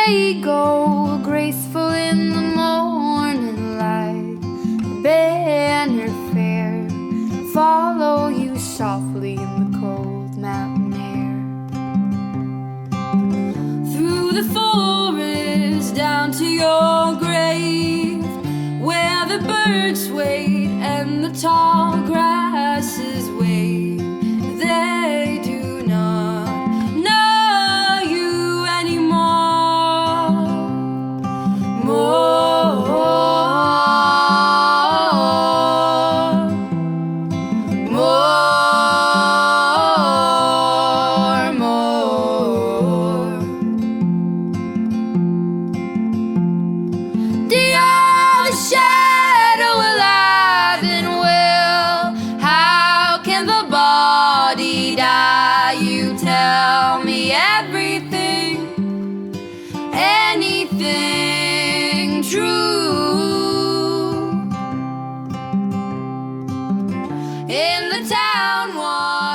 they go, graceful in the morning light. The banner fair follow you softly in the cold mountain air. Through the forest down to your grave, where the birds wait and the tall grasses wave. They do not know you anymore. More, more. The other shadow alive and well. How can the body die? You tell me everything, anything true. In the town wall